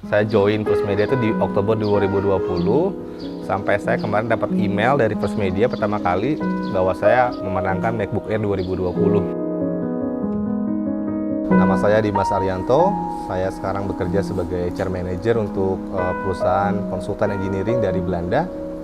Saya join First Media itu di Oktober 2020, sampai saya kemarin dapat email dari First Media pertama kali bahwa saya memenangkan MacBook Air 2020. Nama saya Dimas Arianto, saya sekarang bekerja sebagai Chair Manager untuk perusahaan konsultan engineering dari Belanda.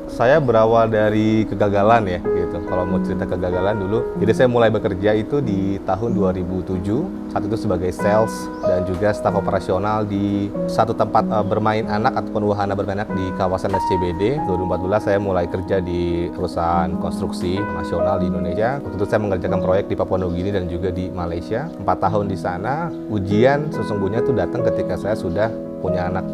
Saya berawal dari kegagalan ya, gitu. Kalau mau cerita kegagalan dulu, jadi saya mulai bekerja itu di tahun 2007. Saat itu sebagai sales dan juga staf operasional di satu tempat bermain anak ataupun wahana bermain anak di kawasan SCBD. 2014 saya mulai kerja di perusahaan konstruksi nasional di Indonesia. Waktu itu saya mengerjakan proyek di Papua Nugini dan juga di Malaysia. 4 tahun di sana, ujian sesungguhnya itu datang ketika saya sudah punya anak.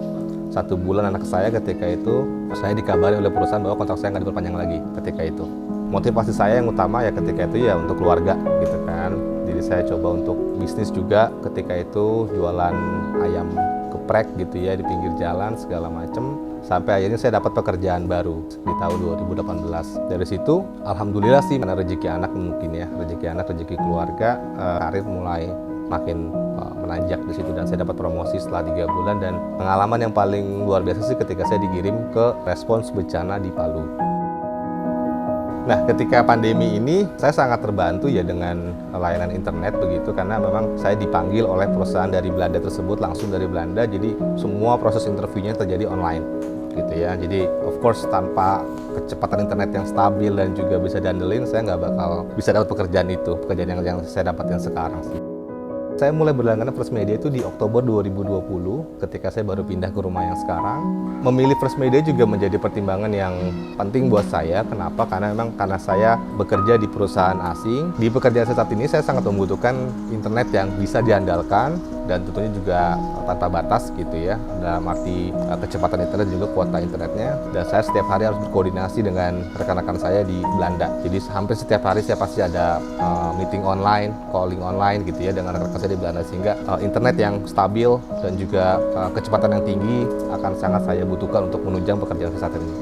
1 bulan anak saya ketika itu, saya dikabari oleh perusahaan bahwa kontrak saya nggak diperpanjang lagi ketika itu. Motivasi saya yang utama ya ketika itu ya untuk keluarga gitu kan. Jadi saya coba untuk bisnis juga ketika itu, jualan ayam geprek gitu ya di pinggir jalan segala macam. Sampai akhirnya saya dapat pekerjaan baru di tahun 2018. Dari situ, alhamdulillah sih, karena rezeki anak mungkin ya, rezeki anak, rezeki keluarga, karir mulai makin menanjak di situ dan saya dapat promosi setelah 3 bulan. Dan pengalaman yang paling luar biasa sih ketika saya dikirim ke respons bencana di Palu. Nah, ketika pandemi ini saya sangat terbantu ya dengan layanan internet begitu, karena memang saya dipanggil oleh perusahaan dari Belanda tersebut, langsung dari Belanda, jadi semua proses interviewnya terjadi online gitu ya. Jadi of course tanpa kecepatan internet yang stabil dan juga bisa diandelin, saya nggak bakal bisa dapat pekerjaan yang saya dapat yang sekarang sih. Saya mulai berlangganan First Media itu di Oktober 2020 ketika saya baru pindah ke rumah yang sekarang. Memilih First Media juga menjadi pertimbangan yang penting buat saya. Kenapa? Karena memang karena saya bekerja di perusahaan asing. Di pekerjaan saya saat ini saya sangat membutuhkan internet yang bisa diandalkan dan tentunya juga tanpa batas gitu ya. Dalam arti kecepatan internet juga kuota internetnya. Dan saya setiap hari harus berkoordinasi dengan rekan-rekan saya di Belanda. Jadi hampir setiap hari saya pasti ada meeting online, calling online gitu ya dengan rekan-rekan saya di Belanda, sehingga internet yang stabil dan juga kecepatan yang tinggi akan sangat saya butuhkan untuk menunjang pekerjaan saya saat ini.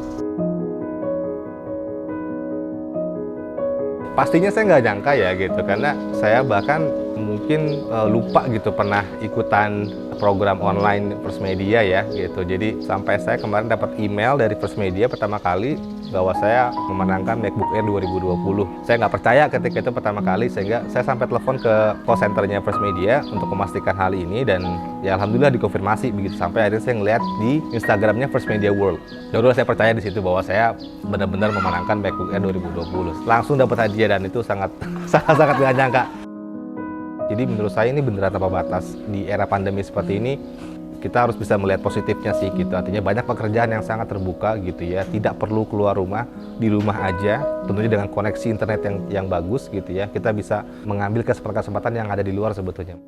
Pastinya saya nggak nyangka ya gitu, karena saya bahkan mungkin lupa gitu pernah ikutan program online First Media ya gitu. Jadi sampai saya kemarin dapat email dari First Media pertama kali bahwa saya memenangkan MacBook Air 2020. Saya nggak percaya ketika itu pertama kali, sehingga saya sampai telepon ke call centernya First Media untuk memastikan hal ini, dan ya alhamdulillah dikonfirmasi begitu. Sampai akhirnya saya ngeliat di Instagramnya First Media World. Baru saya percaya di situ bahwa saya benar-benar memenangkan MacBook Air 2020. Langsung dapat hadiah dan itu sangat nggak nyangka. Jadi menurut saya ini beneran tanpa batas. Di era pandemi seperti ini, kita harus bisa melihat positifnya sih gitu. Artinya banyak pekerjaan yang sangat terbuka gitu ya. Tidak perlu keluar rumah, di rumah aja. Tentunya dengan koneksi internet yang bagus gitu ya. Kita bisa mengambil kesempatan yang ada di luar sebetulnya.